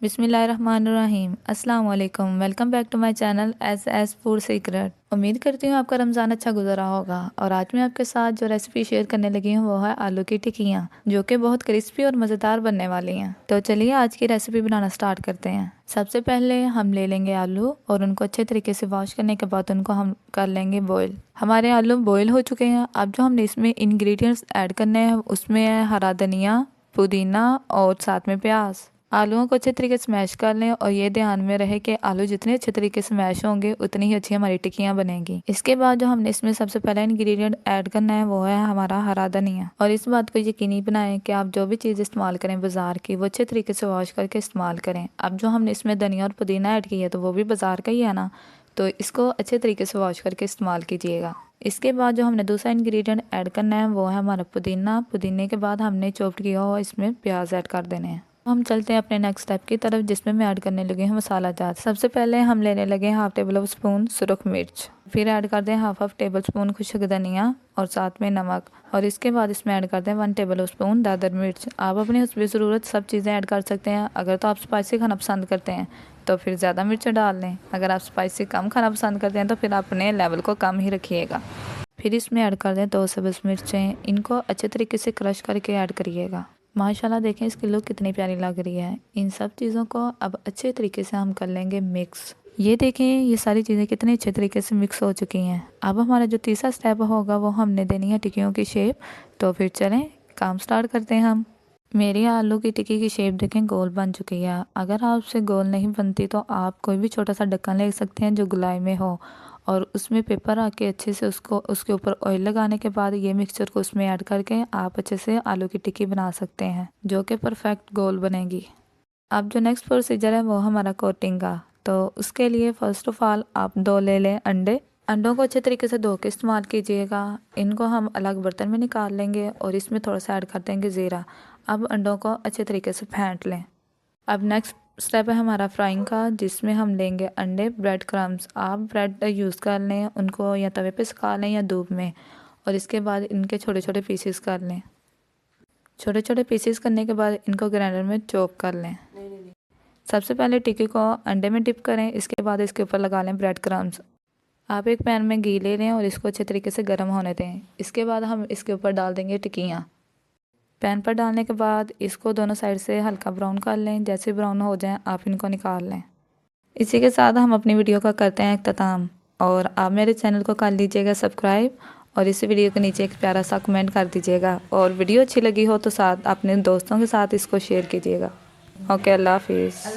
बिस्मिल्लाहिर्रहमानिर्रहीम। अस्सलाम वालेकुम। Welcome back to my channel S food secret. उम्मीद करती हूँ आपका रमज़ान अच्छा गुजरा होगा। और आज मैं आपके साथ जो रेसिपी शेयर करने लगी हूँ वो है आलू की टिक्कियाँ, जो कि बहुत क्रिस्पी और मज़ेदार बनने वाली हैं। तो चलिए आज की रेसिपी बनाना स्टार्ट करते हैं। सबसे पहले हम ले लेंगे आलू और उनको अच्छे तरीके से वॉश करने के बाद उनको हम कर लेंगे बॉईल। हमारे आलू बॉईल हो चुके हैं। अब जो हमने इसमें इंग्रेडिएंट्स ऐड करने हैं उसमें है हरा धनिया, पुदीना और साथ में प्याज। आलूओं को अच्छे तरीके से मैश कर लें और ये ध्यान में रहे कि आलू जितने अच्छे तरीके से मैश होंगे उतनी ही अच्छी हमारी टिक्कियाँ बनेंगी। इसके बाद जो हमने इसमें सबसे पहला इंग्रेडिएंट ऐड करना है वो है हमारा हरा धनिया। और इस बात को यकीनी बनाएं कि आप जो भी चीज़ इस्तेमाल करें बाजार की वो अच्छे तरीके से वॉश करके इस्तेमाल करें। अब जो हमने इसमें धनिया और पुदीना ऐड किया है तो वो भी बाजार का ही है ना, तो इसको अच्छे तरीके से वॉश करके इस्तेमाल कीजिएगा। इसके बाद जो हमने दूसरा इंग्रेडिएंट ऐड करना है वो है हमारा पुदीना। पुदीने के बाद हमने चॉप्ड किया हुआ इसमें प्याज ऐड कर देने हैं। हम चलते हैं अपने नेक्स्ट स्टेप की तरफ, जिसमें मैं ऐड करने लगे हैं मसाला जात। सबसे पहले हम लेने लगे हाफ टेबल ऑफ स्पून सुरख मिर्च, फिर ऐड कर दें हाफ टेबल स्पून खुश्क धनिया और साथ में नमक। और इसके बाद इसमें ऐड कर दें 1 टेबल स्पून दादर मिर्च। आप अपनी हस्बे ज़रूरत सब चीज़ें ऐड कर सकते हैं। अगर तो आप स्पाइसी खाना पसंद करते हैं तो फिर ज़्यादा मिर्च डाल लें। अगर आप स्पाइसी कम खाना पसंद करते हैं तो फिर अपने लेवल को कम ही रखिएगा। फिर इसमें ऐड कर दें 2 सब्ज़ मिर्चें। इनको अच्छे तरीके से क्रश करके ऐड करिएगा। माशाल्लाह देखें इसकी लुक कितनी प्यारी लग रही है। इन सब चीज़ों को अब अच्छे तरीके से हम कर लेंगे मिक्स। ये देखें ये सारी चीज़ें कितने अच्छे तरीके से मिक्स हो चुकी हैं। अब हमारा जो तीसरा स्टेप होगा वो हमने देनी है टिक्कियों की शेप। तो फिर चलें काम स्टार्ट करते हैं हम। मेरी आलू की टिक्की की शेप देखें गोल बन चुकी है। अगर आपसे गोल नहीं बनती तो आप कोई भी छोटा सा ढक्कन ले सकते हैं जो गुलाई में हो, और उसमें पेपर आके अच्छे से उसको उसके ऊपर ऑयल लगाने के बाद ये मिक्सचर को उसमें ऐड करके आप अच्छे से आलू की टिक्की बना सकते हैं जो कि परफेक्ट गोल बनेगी। अब जो नेक्स्ट प्रोसीजर है वो हमारा कोटिंग का। तो उसके लिए फ़र्स्ट ऑफ ऑल आप 2 ले लें अंडे। अंडों को अच्छे तरीके से धो के इस्तेमाल कीजिएगा। इनको हम अलग बर्तन में निकाल लेंगे और इसमें थोड़ा सा ऐड कर देंगे ज़ीरा। अब अंडों को अच्छे तरीके से फेंट लें। अब नेक्स्ट स्टेप है हमारा फ्राइंग का, जिसमें हम लेंगे अंडे, ब्रेड क्रम्स। आप ब्रेड यूज़ कर लें उनको, या तवे पे सुखा लें या धूप में। और इसके बाद इनके छोटे छोटे पीसेस कर लें। छोटे छोटे पीसेस करने के बाद इनको ग्राइंडर में चॉप कर लें। सबसे पहले टिक्की को अंडे में डिप करें। इसके बाद इसके ऊपर लगा लें ब्रेड क्रम्स। आप एक पैन में घी ले लें और इसको अच्छे तरीके से गर्म होने दें। इसके बाद हम इसके ऊपर डाल देंगे टिक्कियाँ। पैन पर डालने के बाद इसको दोनों साइड से हल्का ब्राउन कर लें। जैसे ब्राउन हो जाए आप इनको निकाल लें। इसी के साथ हम अपनी वीडियो का करते हैं इख्तिताम। और आप मेरे चैनल को कर लीजिएगा सब्सक्राइब और इस वीडियो के नीचे एक प्यारा सा कमेंट कर दीजिएगा। और वीडियो अच्छी लगी हो तो साथ अपने दोस्तों के साथ इसको शेयर कीजिएगा। ओके, अल्लाह हाफिज़।